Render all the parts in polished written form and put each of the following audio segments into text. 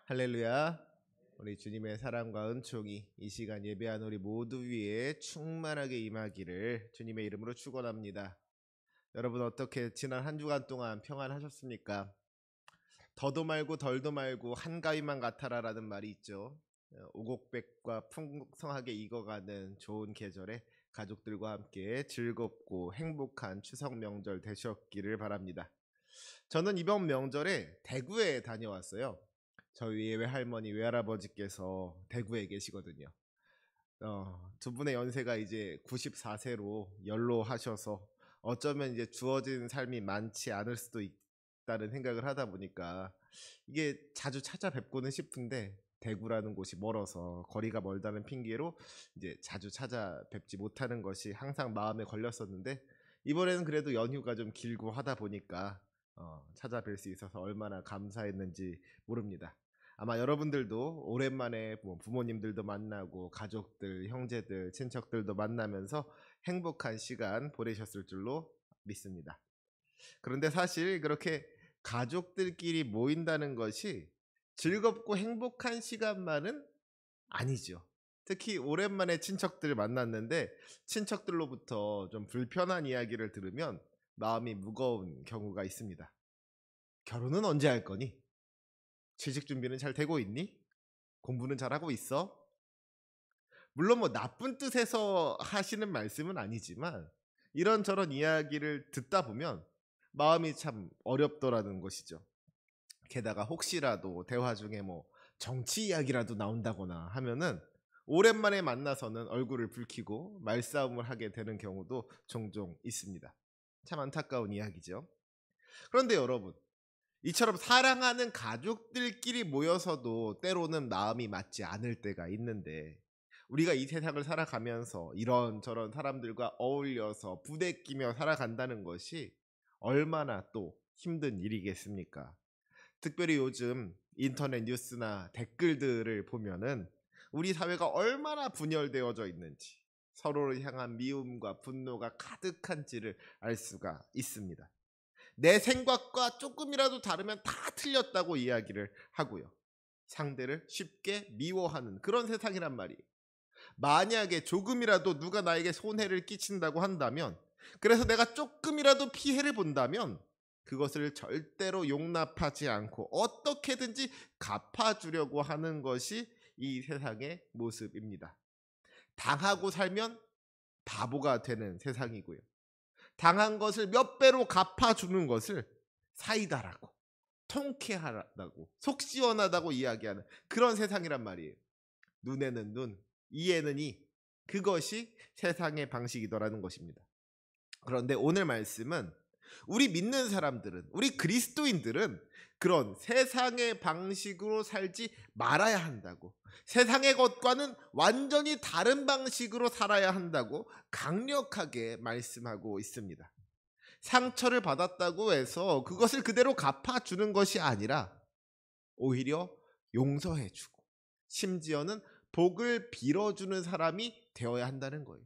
할렐루야. 우리 주님의 사랑과 은총이 이 시간 예배한 우리 모두 위에 충만하게 임하기를 주님의 이름으로 축원합니다. 여러분 어떻게 지난 한 주간 동안 평안하셨습니까? 더도 말고 덜도 말고 한가위만 같아라라는 말이 있죠. 오곡백과 풍성하게 익어가는 좋은 계절에 가족들과 함께 즐겁고 행복한 추석 명절 되셨기를 바랍니다. 저는 이번 명절에 대구에 다녀왔어요. 저희 외할머니 외할아버지께서 대구에 계시거든요. 두 분의 연세가 이제 94세로 연로하셔서 어쩌면 이제 주어진 삶이 많지 않을 수도 있다는 생각을 하다 보니까 이게 자주 찾아뵙고는 싶은데 대구라는 곳이 멀어서 거리가 멀다는 핑계로 이제 자주 찾아뵙지 못하는 것이 항상 마음에 걸렸었는데 이번에는 그래도 연휴가 좀 길고 하다 보니까 찾아뵐 수 있어서 얼마나 감사했는지 모릅니다. 아마 여러분들도 오랜만에 부모님들도 만나고 가족들, 형제들, 친척들도 만나면서 행복한 시간 보내셨을 줄로 믿습니다. 그런데 사실 그렇게 가족들끼리 모인다는 것이 즐겁고 행복한 시간만은 아니죠. 특히 오랜만에 친척들 만났는데 친척들로부터 좀 불편한 이야기를 들으면 마음이 무거운 경우가 있습니다. 결혼은 언제 할 거니? 취직 준비는 잘 되고 있니? 공부는 잘하고 있어? 물론 뭐 나쁜 뜻에서 하시는 말씀은 아니지만 이런저런 이야기를 듣다 보면 마음이 참 어렵더라는 것이죠. 게다가 혹시라도 대화 중에 뭐 정치 이야기라도 나온다거나 하면은 오랜만에 만나서는 얼굴을 붉히고 말싸움을 하게 되는 경우도 종종 있습니다. 참 안타까운 이야기죠. 그런데 여러분, 이처럼 사랑하는 가족들끼리 모여서도 때로는 마음이 맞지 않을 때가 있는데 우리가 이 세상을 살아가면서 이런저런 사람들과 어울려서 부대끼며 살아간다는 것이 얼마나 또 힘든 일이겠습니까? 특별히 요즘 인터넷 뉴스나 댓글들을 보면은 우리 사회가 얼마나 분열되어져 있는지 서로를 향한 미움과 분노가 가득한지를 알 수가 있습니다. 내 생각과 조금이라도 다르면 다 틀렸다고 이야기를 하고요. 상대를 쉽게 미워하는 그런 세상이란 말이에요. 만약에 조금이라도 누가 나에게 손해를 끼친다고 한다면, 그래서 내가 조금이라도 피해를 본다면 그것을 절대로 용납하지 않고 어떻게든지 갚아주려고 하는 것이 이 세상의 모습입니다. 당하고 살면 바보가 되는 세상이고요. 당한 것을 몇 배로 갚아주는 것을 사이다라고, 통쾌하다고, 속 시원하다고 이야기하는 그런 세상이란 말이에요. 눈에는 눈, 이에는 이, 그것이 세상의 방식이더라는 것입니다. 그런데 오늘 말씀은 우리 믿는 사람들은, 우리 그리스도인들은 그런 세상의 방식으로 살지 말아야 한다고, 세상의 것과는 완전히 다른 방식으로 살아야 한다고 강력하게 말씀하고 있습니다. 상처를 받았다고 해서 그것을 그대로 갚아주는 것이 아니라 오히려 용서해주고 심지어는 복을 빌어주는 사람이 되어야 한다는 거예요.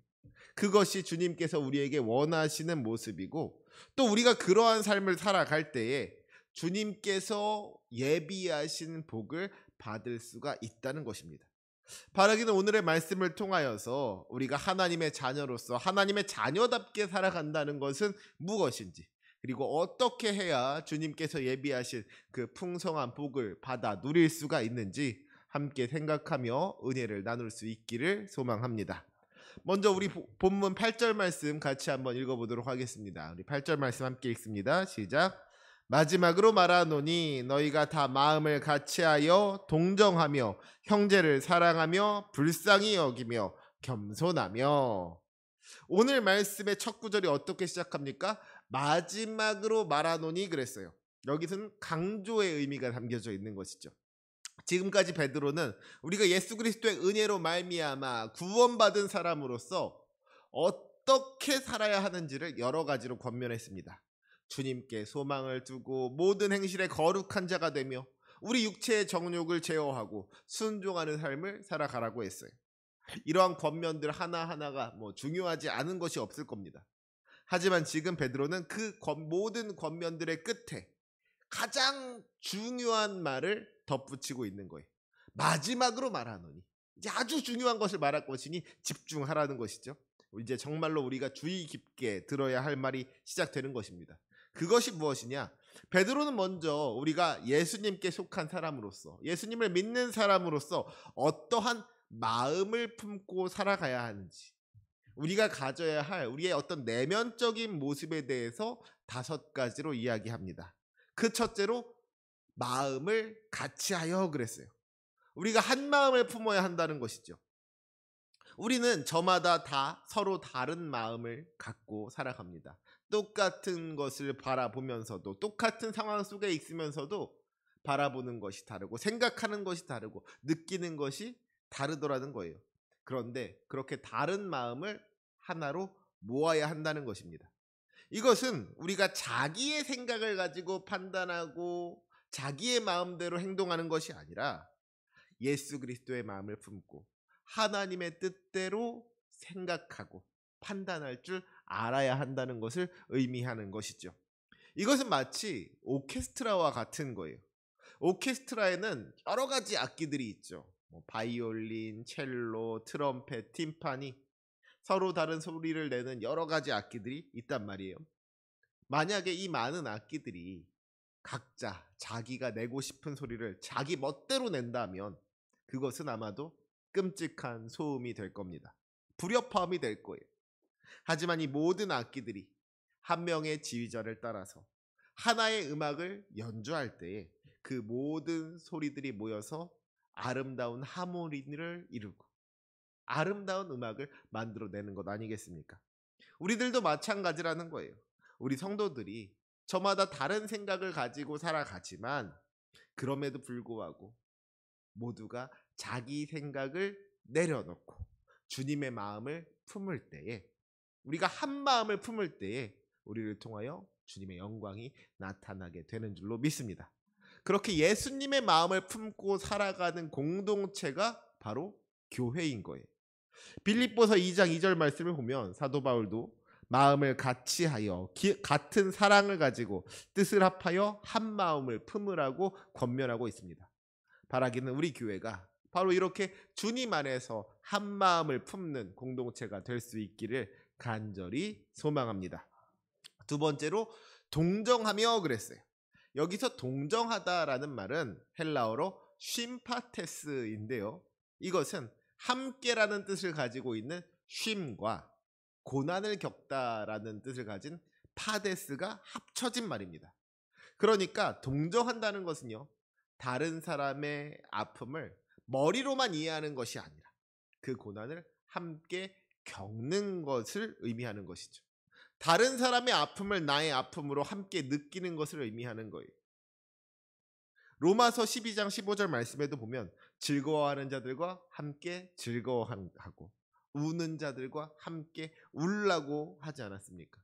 그것이 주님께서 우리에게 원하시는 모습이고, 또 우리가 그러한 삶을 살아갈 때에 주님께서 예비하신 복을 받을 수가 있다는 것입니다. 바라기는 오늘의 말씀을 통하여서 우리가 하나님의 자녀로서 하나님의 자녀답게 살아간다는 것은 무엇인지, 그리고 어떻게 해야 주님께서 예비하신 그 풍성한 복을 받아 누릴 수가 있는지 함께 생각하며 은혜를 나눌 수 있기를 소망합니다. 먼저 우리 본문 8절 말씀 같이 한번 읽어보도록 하겠습니다. 우리 8절 말씀 함께 읽습니다. 시작. 마지막으로 말하노니 너희가 다 마음을 같이하여 동정하며 형제를 사랑하며 불쌍히 여기며 겸손하며. 오늘 말씀의 첫 구절이 어떻게 시작합니까? 마지막으로 말하노니 그랬어요. 여기서는 강조의 의미가 담겨져 있는 것이죠. 지금까지 베드로는 우리가 예수 그리스도의 은혜로 말미암아 구원받은 사람으로서 어떻게 살아야 하는지를 여러 가지로 권면했습니다. 주님께 소망을 두고 모든 행실에 거룩한 자가 되며 우리 육체의 정욕을 제어하고 순종하는 삶을 살아가라고 했어요. 이러한 권면들 하나하나가 중요하지 않은 것이 없을 겁니다. 하지만 지금 베드로는 그 모든 권면들의 끝에 가장 중요한 말을 덧붙이고 있는 거예요. 마지막으로 말하노니, 이제 아주 중요한 것을 말할 것이니 집중하라는 것이죠. 이제 정말로 우리가 주의 깊게 들어야 할 말이 시작되는 것입니다. 그것이 무엇이냐? 베드로는 먼저 우리가 예수님께 속한 사람으로서, 예수님을 믿는 사람으로서 어떠한 마음을 품고 살아가야 하는지, 우리가 가져야 할 우리의 어떤 내면적인 모습에 대해서 5가지로 이야기합니다. 그 첫째로 마음을 같이하여 그랬어요. 우리가 한 마음을 품어야 한다는 것이죠. 우리는 저마다 다 서로 다른 마음을 갖고 살아갑니다. 똑같은 것을 바라보면서도, 똑같은 상황 속에 있으면서도 바라보는 것이 다르고 생각하는 것이 다르고 느끼는 것이 다르더라는 거예요. 그런데 그렇게 다른 마음을 하나로 모아야 한다는 것입니다. 이것은 우리가 자기의 생각을 가지고 판단하고 자기의 마음대로 행동하는 것이 아니라 예수 그리스도의 마음을 품고 하나님의 뜻대로 생각하고 판단할 줄 알아야 한다는 것을 의미하는 것이죠. 이것은 마치 오케스트라와 같은 거예요. 오케스트라에는 여러 가지 악기들이 있죠. 바이올린, 첼로, 트럼펫, 팀파니, 서로 다른 소리를 내는 여러 가지 악기들이 있단 말이에요. 만약에 이 많은 악기들이 각자 자기가 내고 싶은 소리를 자기 멋대로 낸다면 그것은 아마도 끔찍한 소음이 될 겁니다. 불협화음이 될 거예요. 하지만 이 모든 악기들이 한 명의 지휘자를 따라서 하나의 음악을 연주할 때에 그 모든 소리들이 모여서 아름다운 하모니를 이루고 아름다운 음악을 만들어내는 것 아니겠습니까? 우리들도 마찬가지라는 거예요. 우리 성도들이 저마다 다른 생각을 가지고 살아가지만 그럼에도 불구하고 모두가 자기 생각을 내려놓고 주님의 마음을 품을 때에, 우리가 한 마음을 품을 때에 우리를 통하여 주님의 영광이 나타나게 되는 줄로 믿습니다. 그렇게 예수님의 마음을 품고 살아가는 공동체가 바로 교회인 거예요. 빌립보서 2장 2절 말씀을 보면 사도 바울도 마음을 같이하여 같은 사랑을 가지고 뜻을 합하여 한 마음을 품으라고 권면하고 있습니다. 바라기는 우리 교회가 바로 이렇게 주님 안에서 한 마음을 품는 공동체가 될 수 있기를 간절히 소망합니다. 두 번째로 동정하며 그랬어요. 여기서 동정하다라는 말은 헬라어로 쉼파테스인데요. 이것은 함께라는 뜻을 가지고 있는 쉼과 고난을 겪다라는 뜻을 가진 파데스가 합쳐진 말입니다. 그러니까 동정한다는 것은요, 다른 사람의 아픔을 머리로만 이해하는 것이 아니라 그 고난을 함께 겪는 것을 의미하는 것이죠. 다른 사람의 아픔을 나의 아픔으로 함께 느끼는 것을 의미하는 거예요. 로마서 12장 15절 말씀에도 보면 즐거워하는 자들과 함께 즐거워하고 우는 자들과 함께 울라고 하지 않았습니까?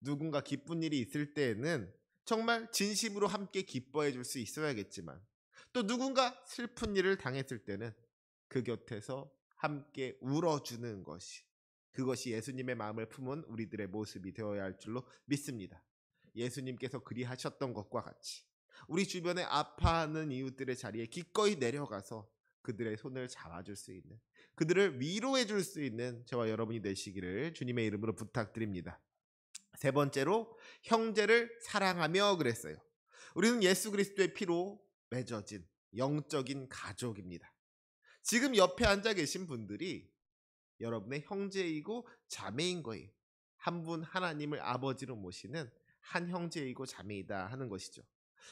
누군가 기쁜 일이 있을 때에는 정말 진심으로 함께 기뻐해 줄 수 있어야겠지만 또 누군가 슬픈 일을 당했을 때는 그 곁에서 함께 울어주는 것이, 그것이 예수님의 마음을 품은 우리들의 모습이 되어야 할 줄로 믿습니다. 예수님께서 그리하셨던 것과 같이 우리 주변에 아파하는 이웃들의 자리에 기꺼이 내려가서 그들의 손을 잡아줄 수 있는, 그들을 위로해 줄 수 있는 저와 여러분이 되시기를 주님의 이름으로 부탁드립니다. 세 번째로 형제를 사랑하며 그랬어요. 우리는 예수 그리스도의 피로 맺어진 영적인 가족입니다. 지금 옆에 앉아 계신 분들이 여러분의 형제이고 자매인 거예요. 한 분 하나님을 아버지로 모시는 한 형제이고 자매이다 하는 것이죠.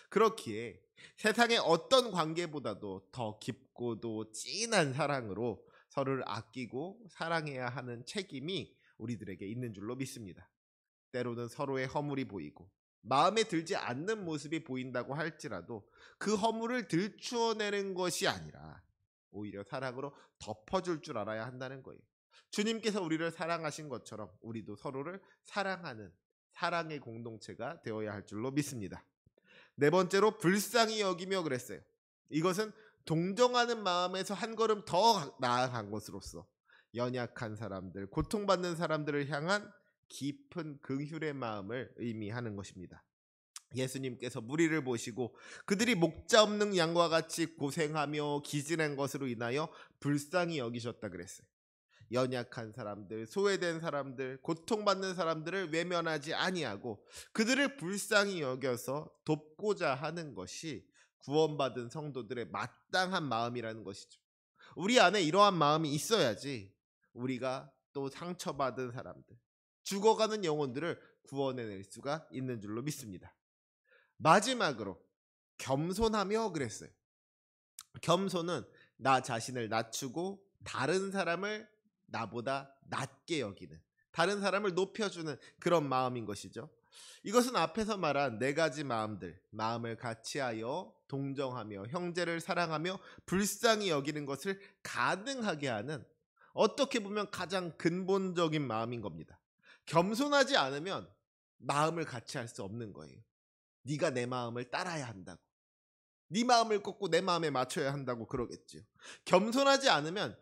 그렇기에 세상의 어떤 관계보다도 더 깊고도 진한 사랑으로 서로를 아끼고 사랑해야 하는 책임이 우리들에게 있는 줄로 믿습니다. 때로는 서로의 허물이 보이고 마음에 들지 않는 모습이 보인다고 할지라도 그 허물을 들추어내는 것이 아니라 오히려 사랑으로 덮어줄 줄 알아야 한다는 거예요. 주님께서 우리를 사랑하신 것처럼 우리도 서로를 사랑하는 사랑의 공동체가 되어야 할 줄로 믿습니다. 네 번째로 불쌍히 여기며 그랬어요. 이것은 동정하는 마음에서 한 걸음 더 나아간 것으로서 연약한 사람들, 고통받는 사람들을 향한 깊은 긍휼의 마음을 의미하는 것입니다. 예수님께서 무리를 보시고 그들이 목자 없는 양과 같이 고생하며 기진한 것으로 인하여 불쌍히 여기셨다 그랬어요. 연약한 사람들, 소외된 사람들, 고통받는 사람들을 외면하지 아니하고 그들을 불쌍히 여겨서 돕고자 하는 것이 구원받은 성도들의 마땅한 마음이라는 것이죠. 우리 안에 이러한 마음이 있어야지 우리가 또 상처받은 사람들, 죽어가는 영혼들을 구원해낼 수가 있는 줄로 믿습니다. 마지막으로 겸손하며 그랬어요. 겸손은 나 자신을 낮추고 다른 사람을 나보다 낮게 여기는, 다른 사람을 높여주는 그런 마음인 것이죠. 이것은 앞에서 말한 네 가지 마음들, 마음을 같이하여 동정하며 형제를 사랑하며 불쌍히 여기는 것을 가능하게 하는, 어떻게 보면 가장 근본적인 마음인 겁니다. 겸손하지 않으면 마음을 같이 할 수 없는 거예요. 네가 내 마음을 따라야 한다고, 네 마음을 꺾고 내 마음에 맞춰야 한다고 그러겠지요. 겸손하지 않으면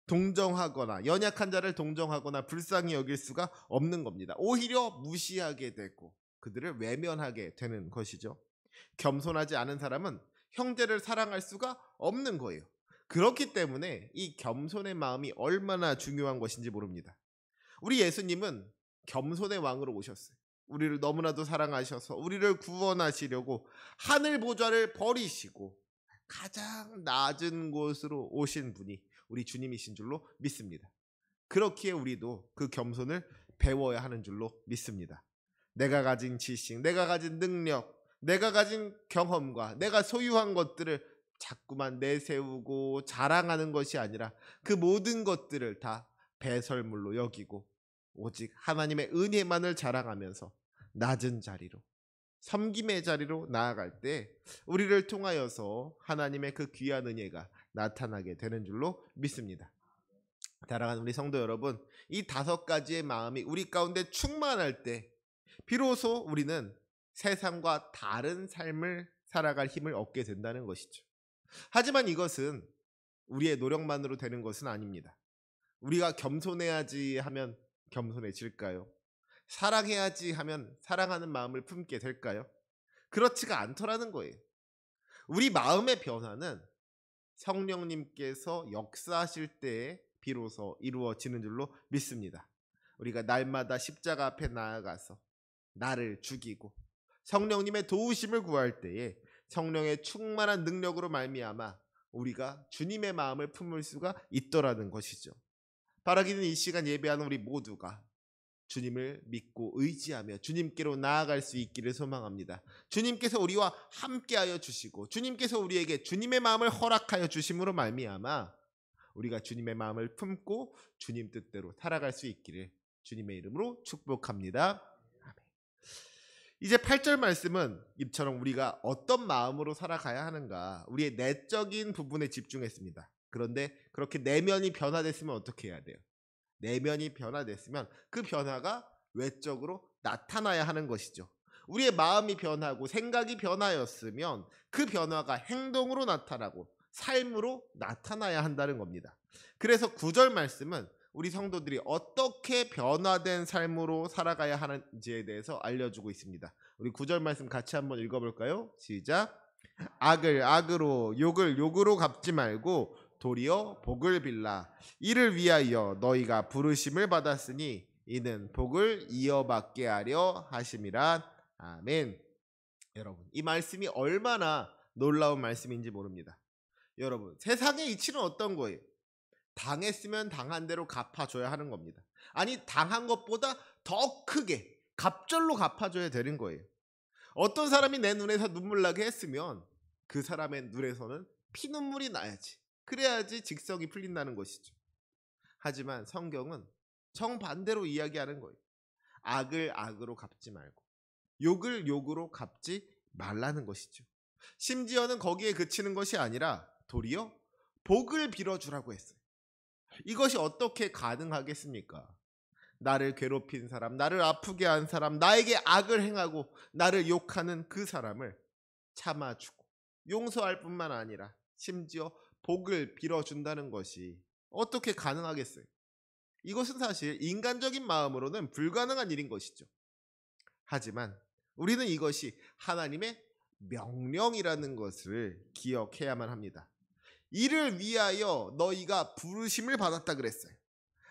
동정하거나 연약한 자를 동정하거나 불쌍히 여길 수가 없는 겁니다. 오히려 무시하게 되고 그들을 외면하게 되는 것이죠. 겸손하지 않은 사람은 형제를 사랑할 수가 없는 거예요. 그렇기 때문에 이 겸손의 마음이 얼마나 중요한 것인지 모릅니다. 우리 예수님은 겸손의 왕으로 오셨어요. 우리를 너무나도 사랑하셔서 우리를 구원하시려고 하늘 보좌를 버리시고 가장 낮은 곳으로 오신 분이 우리 주님이신 줄로 믿습니다. 그렇기에 우리도 그 겸손을 배워야 하는 줄로 믿습니다. 내가 가진 지식, 내가 가진 능력, 내가 가진 경험과 내가 소유한 것들을 자꾸만 내세우고 자랑하는 것이 아니라 그 모든 것들을 다 배설물로 여기고 오직 하나님의 은혜만을 자랑하면서 낮은 자리로, 섬김의 자리로 나아갈 때 우리를 통하여서 하나님의 그 귀한 은혜가 나타나게 되는 줄로 믿습니다. 사랑하는 우리 성도 여러분, 이 5가지의 마음이 우리 가운데 충만할 때 비로소 우리는 세상과 다른 삶을 살아갈 힘을 얻게 된다는 것이죠. 하지만 이것은 우리의 노력만으로 되는 것은 아닙니다. 우리가 겸손해야지 하면 겸손해질까요? 사랑해야지 하면 사랑하는 마음을 품게 될까요? 그렇지가 않더라는 거예요. 우리 마음의 변화는 성령님께서 역사하실 때에 비로소 이루어지는 줄로 믿습니다. 우리가 날마다 십자가 앞에 나아가서 나를 죽이고 성령님의 도우심을 구할 때에 성령의 충만한 능력으로 말미암아 우리가 주님의 마음을 품을 수가 있더라는 것이죠. 바라기는 이 시간 예배하는 우리 모두가 주님을 믿고 의지하며 주님께로 나아갈 수 있기를 소망합니다. 주님께서 우리와 함께하여 주시고 주님께서 우리에게 주님의 마음을 허락하여 주심으로 말미암아 우리가 주님의 마음을 품고 주님 뜻대로 살아갈 수 있기를 주님의 이름으로 축복합니다. 아멘. 이제 8절 말씀은 이처럼 우리가 어떤 마음으로 살아가야 하는가, 우리의 내적인 부분에 집중했습니다. 그런데 그렇게 내면이 변화됐으면 어떻게 해야 돼요? 내면이 변화됐으면 그 변화가 외적으로 나타나야 하는 것이죠. 우리의 마음이 변하고 생각이 변하였으면 그 변화가 행동으로 나타나고 삶으로 나타나야 한다는 겁니다. 그래서 9절 말씀은 우리 성도들이 어떻게 변화된 삶으로 살아가야 하는지에 대해서 알려주고 있습니다. 우리 9절 말씀 같이 한번 읽어볼까요? 시작. 악을 악으로 욕을 욕으로 갚지 말고 도리어 복을 빌라. 이를 위하여 너희가 부르심을 받았으니 이는 복을 이어받게 하려 하심이라. 아멘. 여러분, 이 말씀이 얼마나 놀라운 말씀인지 모릅니다. 여러분, 세상의 이치는 어떤 거예요? 당했으면 당한 대로 갚아줘야 하는 겁니다. 아니, 당한 것보다 더 크게 갑절로 갚아줘야 되는 거예요. 어떤 사람이 내 눈에서 눈물 나게 했으면 그 사람의 눈에서는 피눈물이 나야지, 그래야지 직성이 풀린다는 것이죠. 하지만 성경은 정반대로 이야기하는 거예요. 악을 악으로 갚지 말고 욕을 욕으로 갚지 말라는 것이죠. 심지어는 거기에 그치는 것이 아니라 도리어 복을 빌어주라고 했어요. 이것이 어떻게 가능하겠습니까? 나를 괴롭힌 사람, 나를 아프게 한 사람, 나에게 악을 행하고 나를 욕하는 그 사람을 참아주고 용서할 뿐만 아니라 심지어 복을 빌어준다는 것이 어떻게 가능하겠어요? 이것은 사실 인간적인 마음으로는 불가능한 일인 것이죠. 하지만 우리는 이것이 하나님의 명령이라는 것을 기억해야만 합니다. 이를 위하여 너희가 부르심을 받았다 그랬어요.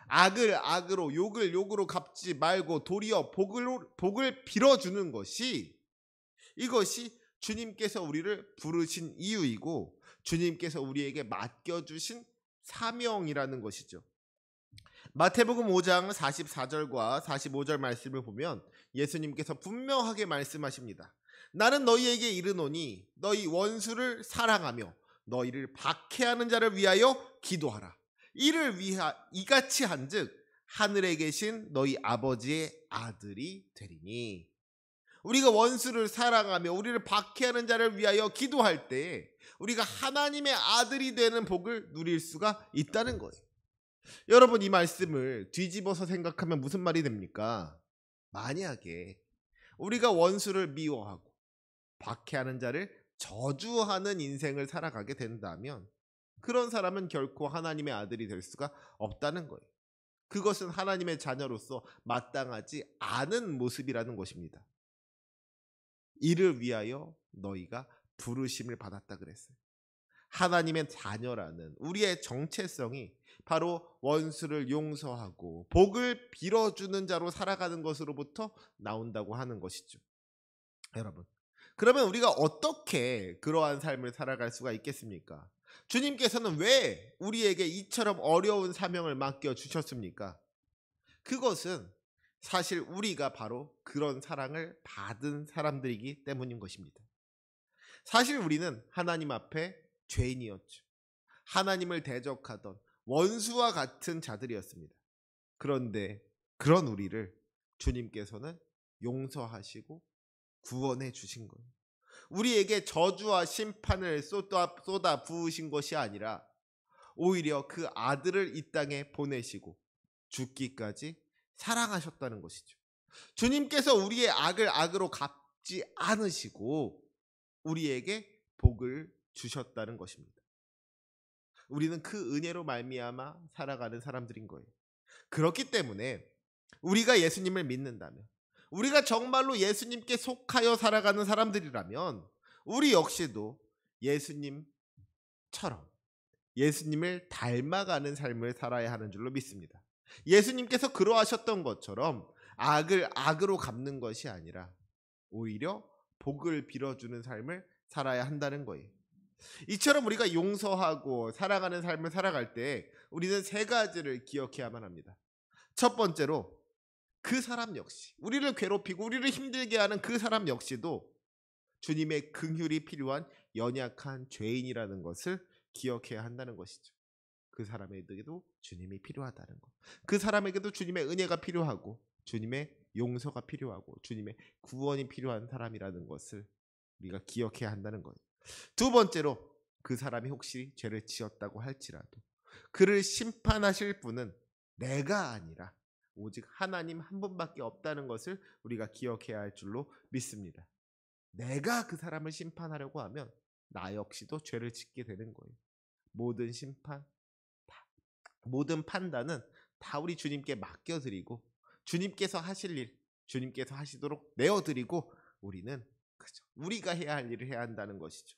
악을 악으로 욕을 욕으로 갚지 말고 도리어 복을 빌어주는 것이, 이것이 주님께서 우리를 부르신 이유이고 주님께서 우리에게 맡겨주신 사명이라는 것이죠. 마태복음 5장 44절과 45절 말씀을 보면 예수님께서 분명하게 말씀하십니다. 나는 너희에게 이르노니 너희 원수를 사랑하며 너희를 박해하는 자를 위하여 기도하라. 이같이 한즉 하늘에 계신 너희 아버지의 아들이 되리니. 우리가 원수를 사랑하며 우리를 박해하는 자를 위하여 기도할 때 우리가 하나님의 아들이 되는 복을 누릴 수가 있다는 거예요. 여러분, 이 말씀을 뒤집어서 생각하면 무슨 말이 됩니까? 만약에 우리가 원수를 미워하고 박해하는 자를 저주하는 인생을 살아가게 된다면 그런 사람은 결코 하나님의 아들이 될 수가 없다는 거예요. 그것은 하나님의 자녀로서 마땅하지 않은 모습이라는 것입니다. 이를 위하여 너희가 부르심을 받았다 그랬어요. 하나님의 자녀라는 우리의 정체성이 바로 원수를 용서하고 복을 빌어주는 자로 살아가는 것으로부터 나온다고 하는 것이죠. 여러분, 그러면 우리가 어떻게 그러한 삶을 살아갈 수가 있겠습니까? 주님께서는 왜 우리에게 이처럼 어려운 사명을 맡겨주셨습니까? 그것은 사실 우리가 바로 그런 사랑을 받은 사람들이기 때문인 것입니다. 사실 우리는 하나님 앞에 죄인이었죠. 하나님을 대적하던 원수와 같은 자들이었습니다. 그런데 그런 우리를 주님께서는 용서하시고 구원해 주신 거예요. 우리에게 저주와 심판을 쏟아 부으신 것이 아니라 오히려 그 아들을 이 땅에 보내시고 죽기까지 사랑하셨다는 것이죠. 주님께서 우리의 악을 악으로 갚지 않으시고 우리에게 복을 주셨다는 것입니다. 우리는 그 은혜로 말미암아 살아가는 사람들인 거예요. 그렇기 때문에 우리가 예수님을 믿는다면, 우리가 정말로 예수님께 속하여 살아가는 사람들이라면 우리 역시도 예수님처럼 예수님을 닮아가는 삶을 살아야 하는 줄로 믿습니다. 예수님께서 그러하셨던 것처럼 악을 악으로 갚는 것이 아니라 오히려 복을 빌어주는 삶을 살아야 한다는 거예요. 이처럼 우리가 용서하고 사랑하는 삶을 살아갈 때 우리는 세 가지를 기억해야만 합니다. 첫 번째로, 그 사람 역시, 우리를 괴롭히고 우리를 힘들게 하는 그 사람 역시도 주님의 긍휼이 필요한 연약한 죄인이라는 것을 기억해야 한다는 것이죠. 그 사람에게도 주님이 필요하다는 것, 그 사람에게도 주님의 은혜가 필요하고 주님의 용서가 필요하고 주님의 구원이 필요한 사람이라는 것을 우리가 기억해야 한다는 거예요. 두 번째로, 그 사람이 혹시 죄를 지었다고 할지라도 그를 심판하실 분은 내가 아니라 오직 하나님 한 분밖에 없다는 것을 우리가 기억해야 할 줄로 믿습니다. 내가 그 사람을 심판하려고 하면 나 역시도 죄를 짓게 되는 거예요. 모든 심판, 모든 판단은 다 우리 주님께 맡겨드리고 주님께서 하실 일, 주님께서 하시도록 내어드리고 우리는 우리가 해야 할 일을 해야 한다는 것이죠.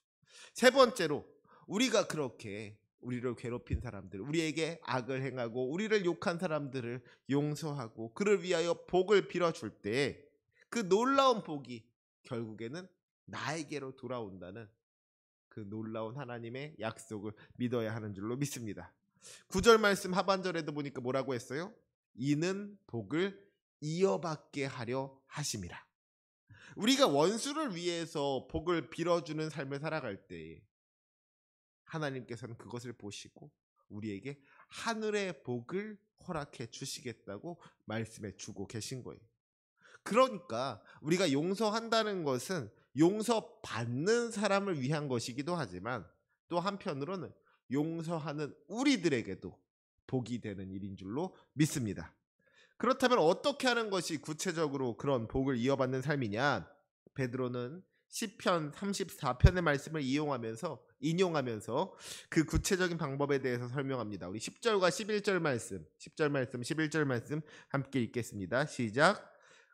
세 번째로, 우리가 그렇게 우리를 괴롭힌 사람들, 우리에게 악을 행하고 우리를 욕한 사람들을 용서하고 그를 위하여 복을 빌어줄 때 그 놀라운 복이 결국에는 나에게로 돌아온다는 그 놀라운 하나님의 약속을 믿어야 하는 줄로 믿습니다. 9절 말씀 하반절에도 보니까 뭐라고 했어요? 이는 복을 이어받게 하려 하심이라. 우리가 원수를 위해서 복을 빌어주는 삶을 살아갈 때 하나님께서는 그것을 보시고 우리에게 하늘의 복을 허락해 주시겠다고 말씀해 주고 계신 거예요. 그러니까 우리가 용서한다는 것은 용서받는 사람을 위한 것이기도 하지만 또 한편으로는 용서하는 우리들에게도 복이 되는 일인 줄로 믿습니다. 그렇다면 어떻게 하는 것이 구체적으로 그런 복을 이어받는 삶이냐? 베드로는 시편 34편의 말씀을 인용하면서 그 구체적인 방법에 대해서 설명합니다. 우리 10절과 11절 말씀, 10절 말씀, 11절 말씀 함께 읽겠습니다. 시작.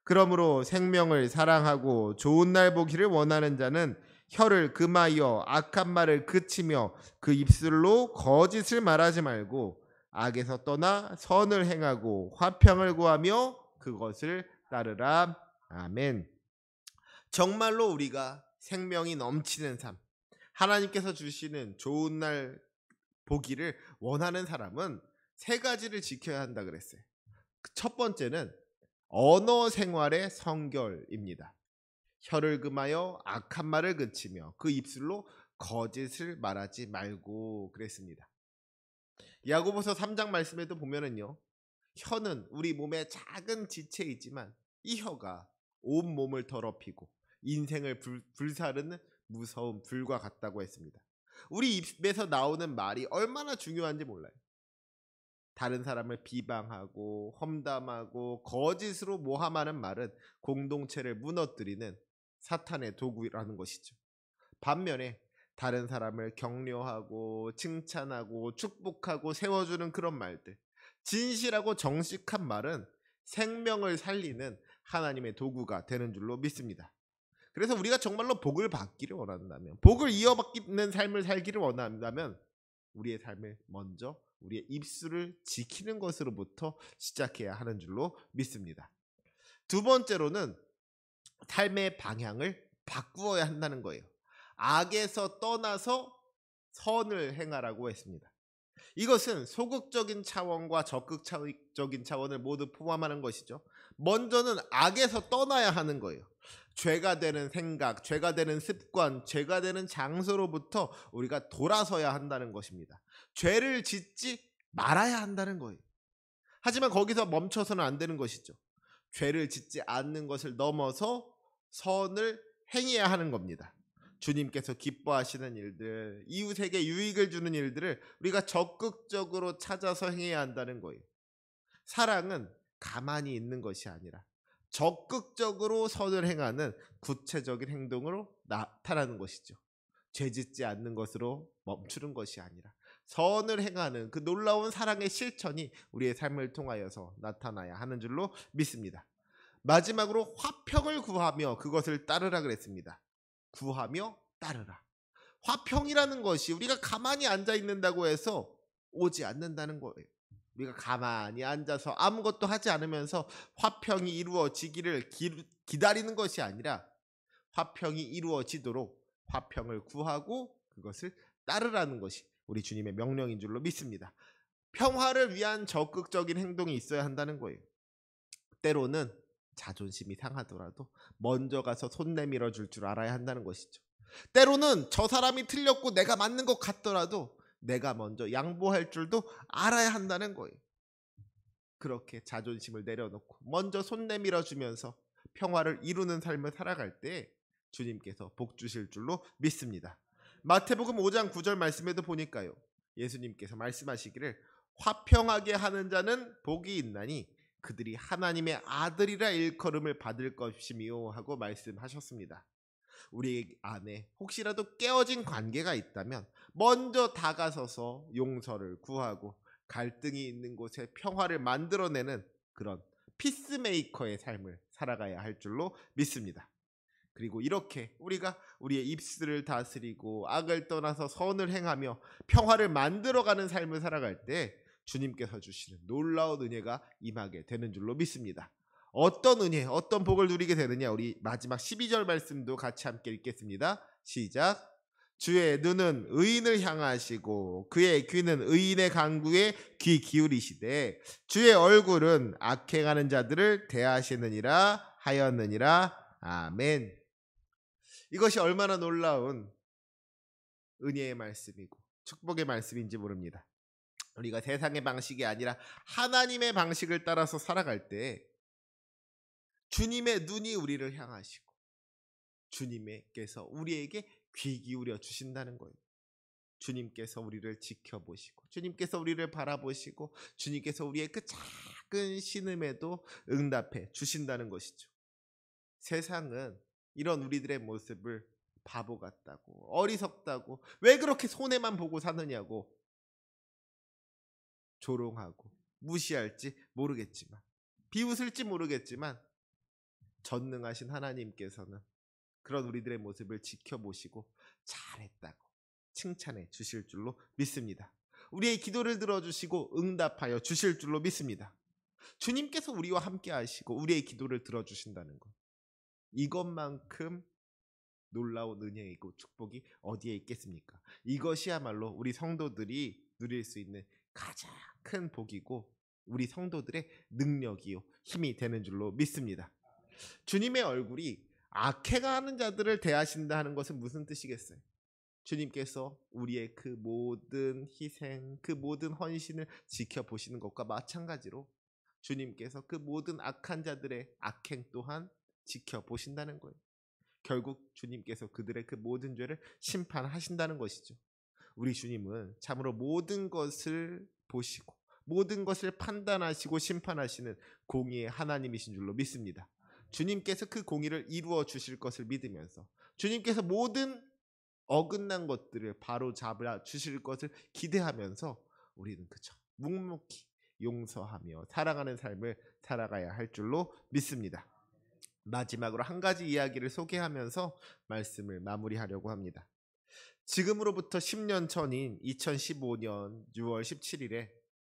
그러므로 생명을 사랑하고 좋은 날 보기를 원하는 자는 혀를 금하여 악한 말을 그치며 그 입술로 거짓을 말하지 말고 악에서 떠나 선을 행하고 화평을 구하며 그것을 따르라. 아멘. 정말로 우리가 생명이 넘치는 삶, 하나님께서 주시는 좋은 날 보기를 원하는 사람은 세 가지를 지켜야 한다 그랬어요. 첫 번째는 언어 생활의 성결입니다. 혀를 금하여 악한 말을 그치며 그 입술로 거짓을 말하지 말고 그랬습니다. 야고보서 3장 말씀에도 보면은요, 혀는 우리 몸의 작은 지체이지만 이 혀가 온 몸을 더럽히고 인생을 불사르는 무서운 불과 같다고 했습니다. 우리 입에서 나오는 말이 얼마나 중요한지 몰라요. 다른 사람을 비방하고 험담하고 거짓으로 모함하는 말은 공동체를 무너뜨리는 사탄의 도구라는 것이죠. 반면에 다른 사람을 격려하고 칭찬하고 축복하고 세워주는 그런 말들, 진실하고 정직한 말은 생명을 살리는 하나님의 도구가 되는 줄로 믿습니다. 그래서 우리가 정말로 복을 받기를 원한다면, 복을 이어받는 삶을 살기를 원한다면 우리의 삶을 먼저 우리의 입술을 지키는 것으로부터 시작해야 하는 줄로 믿습니다. 두 번째로는 삶의 방향을 바꾸어야 한다는 거예요. 악에서 떠나서 선을 행하라고 했습니다. 이것은 소극적인 차원과 적극적인 차원을 모두 포함하는 것이죠. 먼저는 악에서 떠나야 하는 거예요. 죄가 되는 생각, 죄가 되는 습관, 죄가 되는 장소로부터 우리가 돌아서야 한다는 것입니다. 죄를 짓지 말아야 한다는 거예요. 하지만 거기서 멈춰서는 안 되는 것이죠. 죄를 짓지 않는 것을 넘어서 선을 행해야 하는 겁니다. 주님께서 기뻐하시는 일들, 이웃에게 유익을 주는 일들을 우리가 적극적으로 찾아서 행해야 한다는 거예요. 사랑은 가만히 있는 것이 아니라 적극적으로 선을 행하는 구체적인 행동으로 나타나는 것이죠. 죄짓지 않는 것으로 멈추는 것이 아니라 선을 행하는 그 놀라운 사랑의 실천이 우리의 삶을 통하여서 나타나야 하는 줄로 믿습니다. 마지막으로 화평을 구하며 그것을 따르라 그랬습니다. 구하며 따르라. 화평이라는 것이 우리가 가만히 앉아 있는다고 해서 오지 않는다는 거예요. 우리가 가만히 앉아서 아무것도 하지 않으면서 화평이 이루어지기를 기다리는 것이 아니라 화평이 이루어지도록 화평을 구하고 그것을 따르라는 것이 우리 주님의 명령인 줄로 믿습니다. 평화를 위한 적극적인 행동이 있어야 한다는 거예요. 때로는 자존심이 상하더라도 먼저 가서 손 내밀어 줄 줄 알아야 한다는 것이죠. 때로는 저 사람이 틀렸고 내가 맞는 것 같더라도 내가 먼저 양보할 줄도 알아야 한다는 거예요. 그렇게 자존심을 내려놓고 먼저 손 내밀어 주면서 평화를 이루는 삶을 살아갈 때 주님께서 복 주실 줄로 믿습니다. 마태복음 5장 9절 말씀에도 보니까요, 예수님께서 말씀하시기를 화평하게 하는 자는 복이 있나니 그들이 하나님의 아들이라 일컬음을 받을 것이미요 하고 말씀하셨습니다. 우리 안에 혹시라도 깨어진 관계가 있다면 먼저 다가서서 용서를 구하고 갈등이 있는 곳에 평화를 만들어내는 그런 피스메이커의 삶을 살아가야 할 줄로 믿습니다. 그리고 이렇게 우리가 우리의 입술을 다스리고 악을 떠나서 선을 행하며 평화를 만들어가는 삶을 살아갈 때 주님께서 주시는 놀라운 은혜가 임하게 되는 줄로 믿습니다. 어떤 은혜, 어떤 복을 누리게 되느냐, 우리 마지막 12절 말씀도 같이 함께 읽겠습니다. 시작. 주의 눈은 의인을 향하시고 그의 귀는 의인의 간구에 귀 기울이시되 주의 얼굴은 악행하는 자들을 대하시느니라 하였느니라. 아멘. 이것이 얼마나 놀라운 은혜의 말씀이고 축복의 말씀인지 모릅니다. 우리가 세상의 방식이 아니라 하나님의 방식을 따라서 살아갈 때 주님의 눈이 우리를 향하시고 주님께서 우리에게 귀 기울여 주신다는 거예요. 주님께서 우리를 지켜보시고 주님께서 우리를 바라보시고 주님께서 우리의 그 작은 신음에도 응답해 주신다는 것이죠. 세상은 이런 우리들의 모습을 바보 같다고, 어리석다고, 왜 그렇게 손해만 보고 사느냐고 조롱하고 무시할지 모르겠지만, 비웃을지 모르겠지만 전능하신 하나님께서는 그런 우리들의 모습을 지켜보시고 잘했다고 칭찬해 주실 줄로 믿습니다. 우리의 기도를 들어주시고 응답하여 주실 줄로 믿습니다. 주님께서 우리와 함께 하시고 우리의 기도를 들어주신다는 것, 이것만큼 놀라운 은혜이고 축복이 어디에 있겠습니까? 이것이야말로 우리 성도들이 누릴 수 있는 가장 큰 복이고 우리 성도들의 능력이요 힘이 되는 줄로 믿습니다. 주님의 얼굴이 악해가는 자들을 대하신다 하는 것은 무슨 뜻이겠어요? 주님께서 우리의 그 모든 희생, 그 모든 헌신을 지켜보시는 것과 마찬가지로 주님께서 그 모든 악한 자들의 악행 또한 지켜보신다는 거예요. 결국 주님께서 그들의 그 모든 죄를 심판하신다는 것이죠. 우리 주님은 참으로 모든 것을 보시고 모든 것을 판단하시고 심판하시는 공의의 하나님이신 줄로 믿습니다. 주님께서 그 공의를 이루어 주실 것을 믿으면서 주님께서 모든 어긋난 것들을 바로 잡아 주실 것을 기대하면서 우리는 그저 묵묵히 용서하며 사랑하는 삶을 살아가야 할 줄로 믿습니다. 마지막으로 한 가지 이야기를 소개하면서 말씀을 마무리하려고 합니다. 지금으로부터 10년 전인 2015년 6월 17일에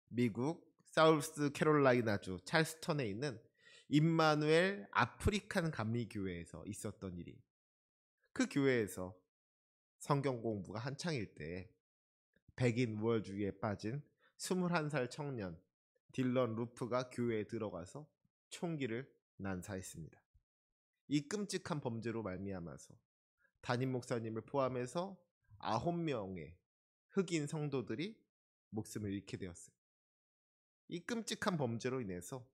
미국 사우스 캐롤라이나주 찰스턴에 있는 임마누엘 아프리칸 감리교회에서 있었던 일이, 그 교회에서 성경 공부가 한창일 때 백인 우월주의에 빠진 21살 청년 딜런 루프가 교회에 들어가서 총기를 난사했습니다. 이 끔찍한 범죄로 말미암아서 담임 목사님을 포함해서 9명의 흑인 성도들이 목숨을 잃게 되었어요. 이 끔찍한 범죄로 인해서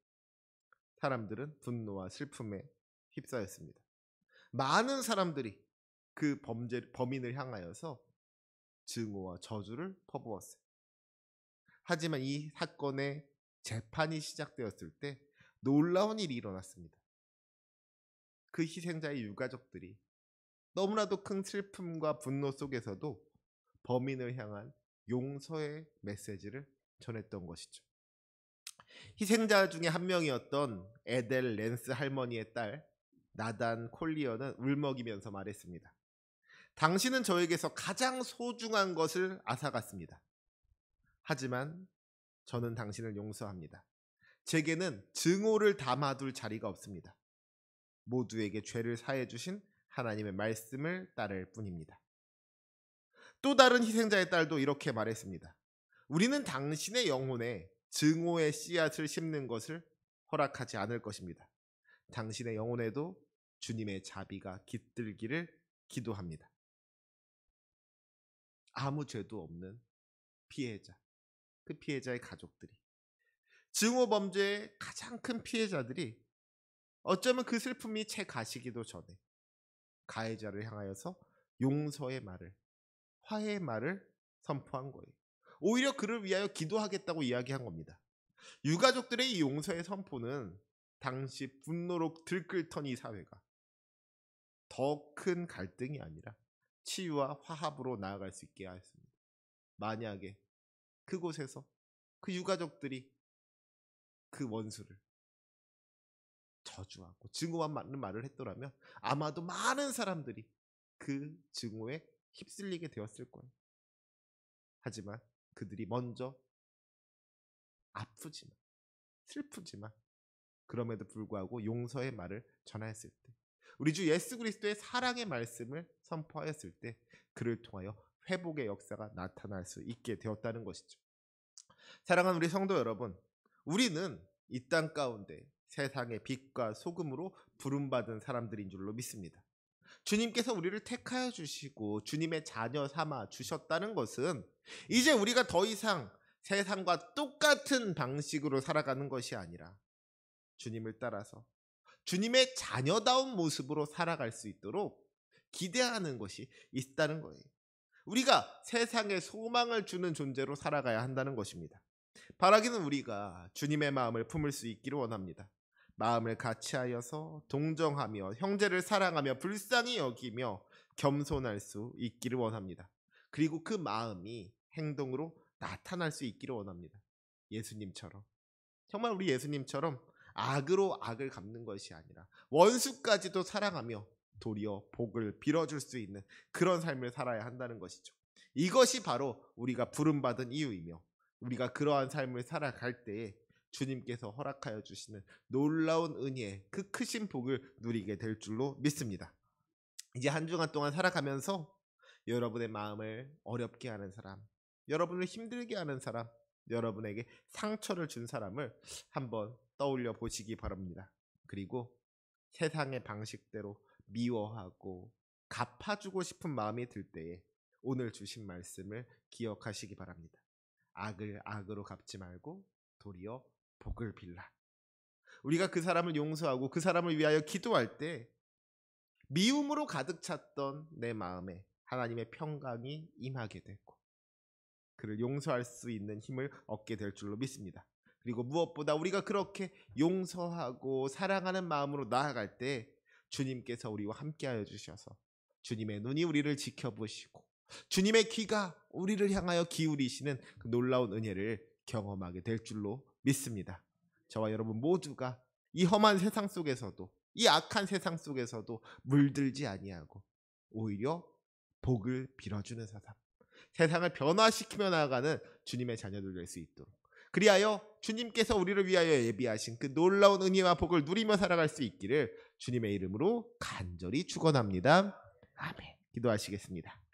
사람들은 분노와 슬픔에 휩싸였습니다. 많은 사람들이 그 범인을 향하여서 증오와 저주를 퍼부었어요. 하지만 이 사건의 재판이 시작되었을 때 놀라운 일이 일어났습니다. 그 희생자의 유가족들이 너무나도 큰 슬픔과 분노 속에서도 범인을 향한 용서의 메시지를 전했던 것이죠. 희생자 중에 한 명이었던 에델 랜스 할머니의 딸 나단 콜리어는 울먹이면서 말했습니다. 당신은 저에게서 가장 소중한 것을 앗아갔습니다. 하지만 저는 당신을 용서합니다. 제게는 증오를 담아둘 자리가 없습니다. 모두에게 죄를 사해 주신 하나님의 말씀을 따를 뿐입니다. 또 다른 희생자의 딸도 이렇게 말했습니다. 우리는 당신의 영혼에 증오의 씨앗을 심는 것을 허락하지 않을 것입니다. 당신의 영혼에도 주님의 자비가 깃들기를 기도합니다. 아무 죄도 없는 피해자, 그 피해자의 가족들이, 증오 범죄의 가장 큰 피해자들이 어쩌면 그 슬픔이 채 가시기도 전에 가해자를 향하여서 용서의 말을, 화해의 말을 선포한 거예요. 오히려 그를 위하여 기도하겠다고 이야기한 겁니다. 유가족들의 이 용서의 선포는 당시 분노로 들끓던 이 사회가 더 큰 갈등이 아니라 치유와 화합으로 나아갈 수 있게 하였습니다. 만약에 그곳에서 그 유가족들이 그 원수를 저주하고 증오와 맞는 말을 했더라면 아마도 많은 사람들이 그 증오에 휩쓸리게 되었을 거예요. 하지만 그들이 먼저 아프지만 슬프지만 그럼에도 불구하고 용서의 말을 전하였을 때, 우리 주 예수 그리스도의 사랑의 말씀을 선포하였을 때 그를 통하여 회복의 역사가 나타날 수 있게 되었다는 것이죠. 사랑하는 우리 성도 여러분, 우리는 이 땅 가운데 세상의 빛과 소금으로 부름받은 사람들인 줄로 믿습니다. 주님께서 우리를 택하여 주시고 주님의 자녀 삼아 주셨다는 것은 이제 우리가 더 이상 세상과 똑같은 방식으로 살아가는 것이 아니라 주님을 따라서 주님의 자녀다운 모습으로 살아갈 수 있도록 기대하는 것이 있다는 거예요. 우리가 세상에 소망을 주는 존재로 살아가야 한다는 것입니다. 바라기는 우리가 주님의 마음을 품을 수 있기를 원합니다. 마음을 같이하여서 동정하며 형제를 사랑하며 불쌍히 여기며 겸손할 수 있기를 원합니다. 그리고 그 마음이 행동으로 나타날 수 있기를 원합니다. 예수님처럼, 정말 우리 예수님처럼 악으로 악을 갚는 것이 아니라 원수까지도 사랑하며 도리어 복을 빌어줄 수 있는 그런 삶을 살아야 한다는 것이죠. 이것이 바로 우리가 부름받은 이유이며 우리가 그러한 삶을 살아갈 때에 주님께서 허락하여 주시는 놀라운 은혜의 그 크신 복을 누리게 될 줄로 믿습니다. 이제 한 주간 동안 살아가면서 여러분의 마음을 어렵게 하는 사람, 여러분을 힘들게 하는 사람, 여러분에게 상처를 준 사람을 한번 떠올려 보시기 바랍니다. 그리고 세상의 방식대로 미워하고 갚아주고 싶은 마음이 들 때에 오늘 주신 말씀을 기억하시기 바랍니다. 악을 악으로 갚지 말고 도리어 복을 빌라. 우리가 그 사람을 용서하고 그 사람을 위하여 기도할 때 미움으로 가득 찼던 내 마음에 하나님의 평강이 임하게 되고 그를 용서할 수 있는 힘을 얻게 될 줄로 믿습니다. 그리고 무엇보다 우리가 그렇게 용서하고 사랑하는 마음으로 나아갈 때 주님께서 우리와 함께하여 주셔서 주님의 눈이 우리를 지켜보시고 주님의 귀가 우리를 향하여 기울이시는 그 놀라운 은혜를 경험하게 될 줄로 믿습니다. 저와 여러분 모두가 이 험한 세상 속에서도 이 악한 세상 속에서도 물들지 아니하고 오히려 복을 빌어주는 사람, 세상을 변화시키며 나아가는 주님의 자녀들 될 수 있도록 그리하여 주님께서 우리를 위하여 예비하신 그 놀라운 은혜와 복을 누리며 살아갈 수 있기를 주님의 이름으로 간절히 축원합니다. 아멘. 기도하시겠습니다.